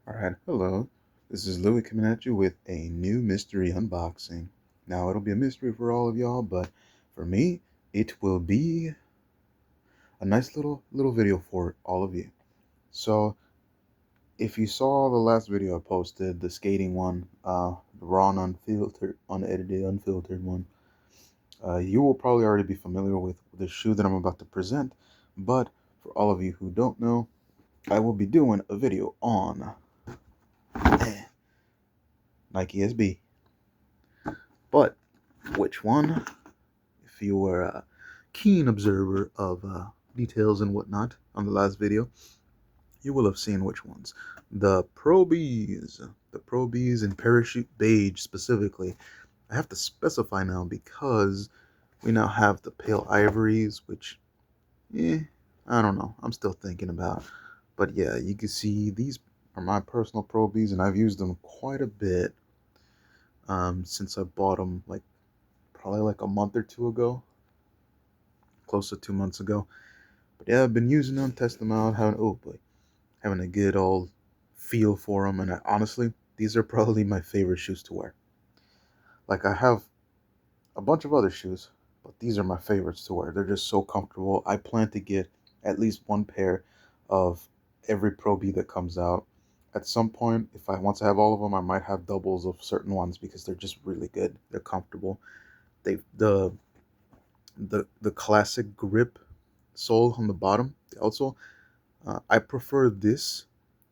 Alright, hello. This is Louis coming at you with a new mystery unboxing. Now, it'll be a mystery for all of y'all, but for me, it will be a nice little video for all of you. So, if you saw the last video I posted, the skating one, the raw and unfiltered, unedited, unfiltered one, you will probably already be familiar with the shoe that I'm about to present. But for all of you who don't know, I will be doing a video on Nike SB. But which one? If you were a keen observer of details and whatnot on the last video, you will have seen which ones. The Pro Bs. The Pro Bs in Parachute Beige specifically. I have to specify now because we now have the Pale Ivories, which, I don't know. I'm still thinking about. But yeah, you can see these are my personal Pro Bs, and I've used them quite a bit since I bought them, like probably like a month or two ago, close to 2 months ago. But yeah, I've been using them, testing them out, having a good old feel for them. And honestly, these are probably my favorite shoes to wear. Like, I have a bunch of other shoes, but these are my favorites to wear. They're just so comfortable. I plan to get at least one pair of every Pro B that comes out. At some point, once I have all of them, I might have doubles of certain ones because they're just really good. They're comfortable. They the classic grip sole on the bottom, the outsole. I prefer this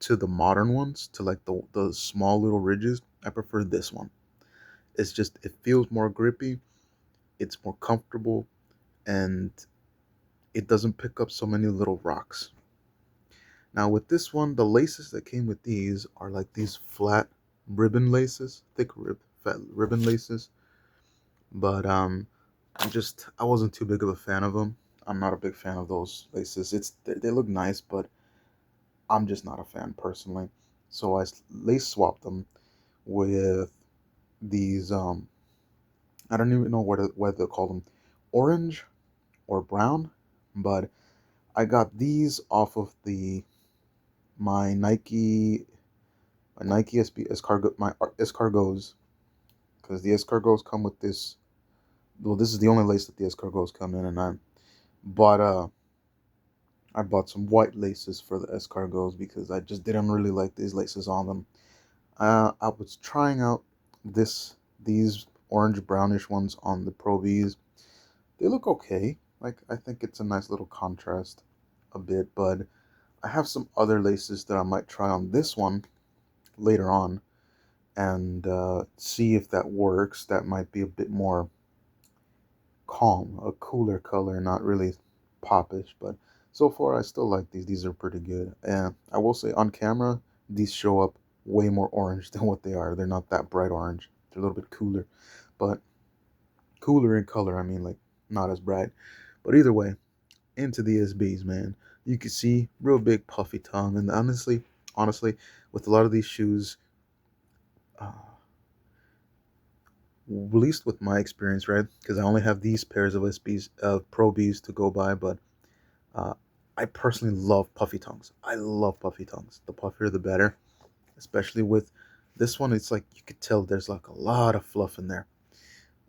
to the modern ones, to like the small little ridges. I prefer this one. It feels more grippy, it's more comfortable, and it doesn't pick up so many little rocks. Now with this one, the laces that came with these are like these flat ribbon laces, fat ribbon laces. But I wasn't too big of a fan of them. I'm not a big fan of those laces. They look nice, but I'm just not a fan personally. So I lace swapped them with these I don't even know what to call them, orange or brown, but I got these off of the my Nike my Nike SB escargot my escargots, because the escargots come with this. Well, this is the only lace that the escargots come in, and bought I bought some white laces for the escargots because I just didn't really like these laces on them. I was trying out these orange brownish ones on the Pro Vs. They look okay. Like, I think it's a nice little contrast a bit, but I have some other laces that I might try on this one later on and see if that works. That might be a bit more calm, a cooler color, not really popish, but so far I still like these. These are pretty good. And I will say, on camera, these show up way more orange than what they are. They're not that bright orange. They're a little bit cooler, but cooler in color. I mean, like, not as bright. But either way, into the SBs, man. You can see real big puffy tongue, and honestly, with a lot of these shoes, uh, at least with my experience, right? Because I only have these pairs of SBs, Pro Bs to go by, but uh, I personally love puffy tongues. I love puffy tongues. The puffier, the better. Especially with this one, it's like you could tell there's like a lot of fluff in there,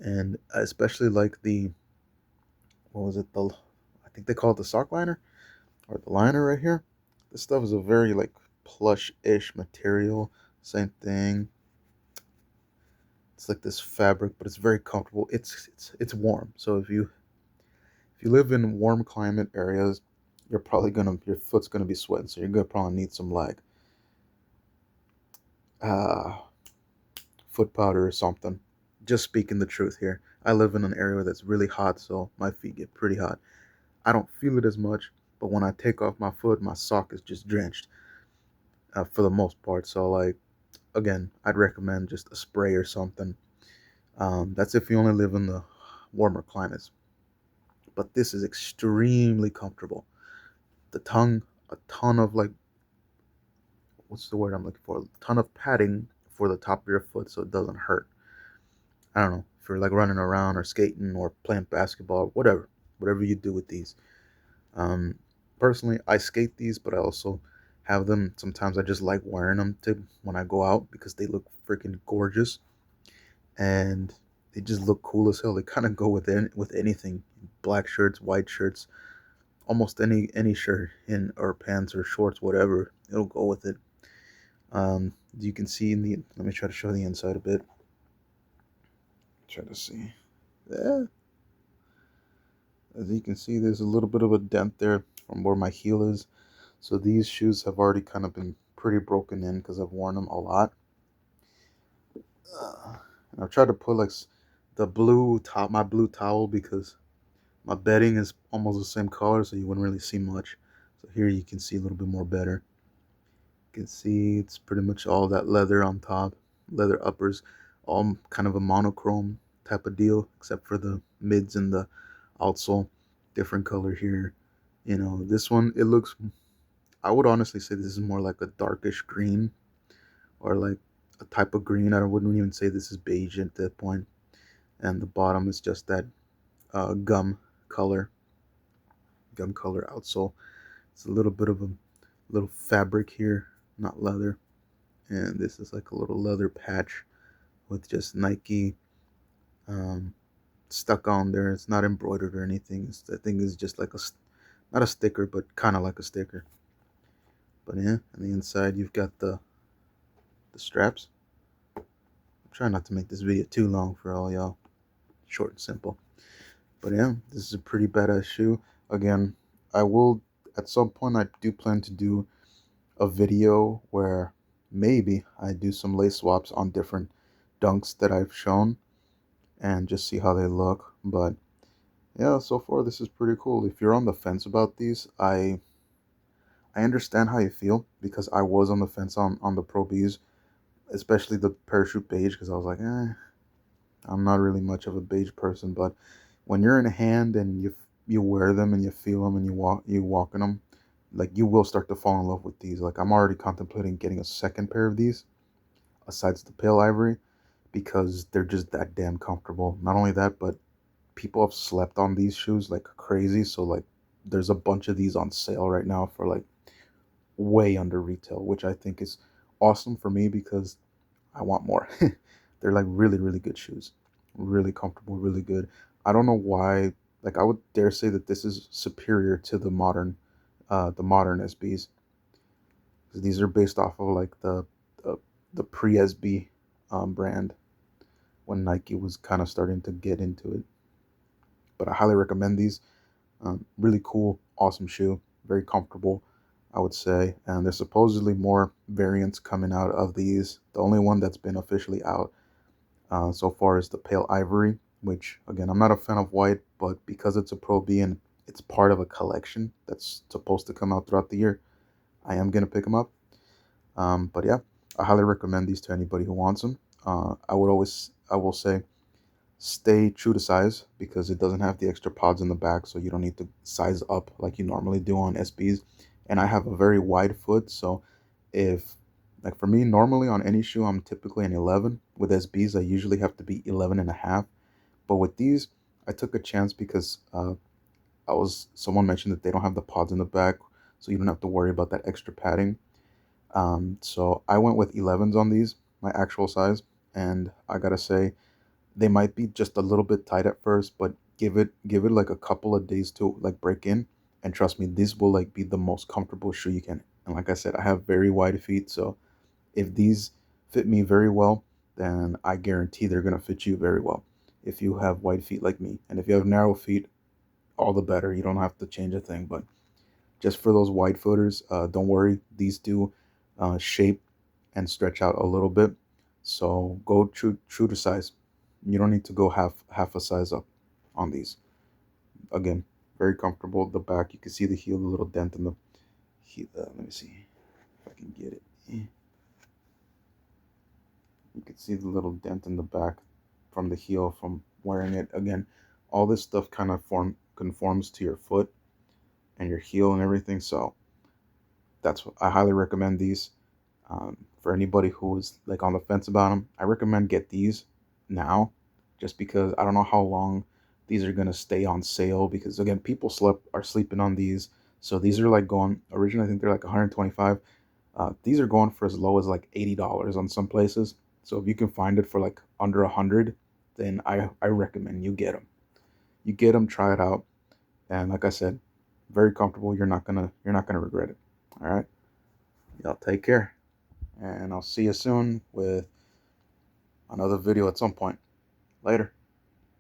and especially like the what was it? I think they call it the sock liner or the liner right here. This stuff is a very like plush-ish material. Same thing. It's like this fabric, but it's very comfortable. It's warm. So if you live in warm climate areas, your foot's gonna be sweating. So you're gonna probably need some like uh foot powder or something. Just speaking the truth here. I live in an area that's really hot, so my feet get pretty hot. I don't feel it as much, but when I take off my foot, my sock is just drenched for the most part. So like, again, I'd recommend just a spray or something. That's if you only live in the warmer climates. But this is extremely comfortable. The tongue, a ton of like, what's the word I'm looking for? A ton of padding for the top of your foot so it doesn't hurt. I don't know, if you're like running around or skating or playing basketball, whatever you do with these. Um, Personally, I skate these, but I also have them. Sometimes I just like wearing them to when I go out because they look freaking gorgeous and they just look cool as hell. They kind of go with anything, black shirts, white shirts, almost any shirt in or pants or shorts, whatever. It'll go with it. You can see in the. Let me try to show the inside a bit. Try to see. Yeah, as you can see, there's a little bit of a dent there from where my heel is. So these shoes have already kind of been pretty broken in because I've worn them a lot. And I've tried to put like the blue top, my blue towel, because my bedding is almost the same color, so you wouldn't really see much. So here you can see a little bit more better. You can see it's pretty much all that leather on top, leather uppers, all kind of a monochrome type of deal, except for the mids and the outsole, different color here. This one, it looks, I would honestly say this is more like a darkish green or like a type of green. I wouldn't even say this is beige at that point. And the bottom is just that gum color, outsole. It's a little bit of a little fabric here, not leather. And this is like a little leather patch with just Nike um, stuck on there. It's not embroidered or anything. I think it's just like not a sticker, but kind of like a sticker. But yeah, on the inside you've got the straps. I'm trying not to make this video too long for all y'all. Short and simple. But yeah, this is a pretty badass shoe. Again, I will at some point I do plan to do a video where maybe I do some lace swaps on different dunks that I've shown and just see how they look. But yeah, so far this is pretty cool. If you're on the fence about these, I understand how you feel because I was on the fence on the Pro Bs, especially the parachute beige, because I was like, I'm not really much of a beige person. But when you're in a hand and you wear them and you feel them and you walk in them, like you will start to fall in love with these. Like I'm already contemplating getting a second pair of these, besides the pale ivory, because they're just that damn comfortable. Not only that, but people have slept on these shoes like crazy. So like there's a bunch of these on sale right now for like way under retail, which I think is awesome for me because I want more. They're like really, really good shoes. Really comfortable, really good. I don't know why, like I would dare say that this is superior to the modern SBs. Because these are based off of like the, the pre-SB brand when Nike was kind of starting to get into it. But I highly recommend these. Really cool, awesome shoe, very comfortable, I would say. And there's supposedly more variants coming out of these. The only one that's been officially out so far is the pale ivory, which again, I'm not a fan of white, but because it's a Pro B and it's part of a collection that's supposed to come out throughout the year, I am gonna pick them up. But yeah, I highly recommend these to anybody who wants them. I will say, stay true to size because it doesn't have the extra pods in the back, so you don't need to size up like you normally do on SBs. And I have a very wide foot, so if like for me, normally on any shoe, I'm typically an 11. With SBs, I usually have to be 11 and a half. But with these, I took a chance because someone mentioned that they don't have the pods in the back, so you don't have to worry about that extra padding. So I went with 11s on these, my actual size, and I gotta say they might be just a little bit tight at first, but give it like a couple of days to like break in, and trust me, this will like be the most comfortable shoe you can. And like I said, I have very wide feet, so if these fit me very well, then I guarantee they're gonna fit you very well. If you have wide feet like me, and if you have narrow feet, all the better. You don't have to change a thing, but just for those wide footers, don't worry. These do shape and stretch out a little bit. So go true to size. You don't need to go half a size up on these. Again, very comfortable. The back, you can see the heel, the little dent in the heel. Let me see if I can get it. You can see the little dent in the back from the heel from wearing it. Again, all this stuff kind of conforms to your foot and your heel and everything. So that's what I highly recommend these. For anybody who is like on the fence about them, I recommend get these now, just because I don't know how long these are gonna stay on sale. Because again, people are sleeping on these, So these are like going, originally I think they're like 125. These are going for as low as like $80 on some places. So if you can find it for like under 100, then I recommend you get them. You get them, try it out, and like I said, very comfortable. You're not gonna regret it. All right, y'all take care, and I'll see you soon with another video at some point. Later.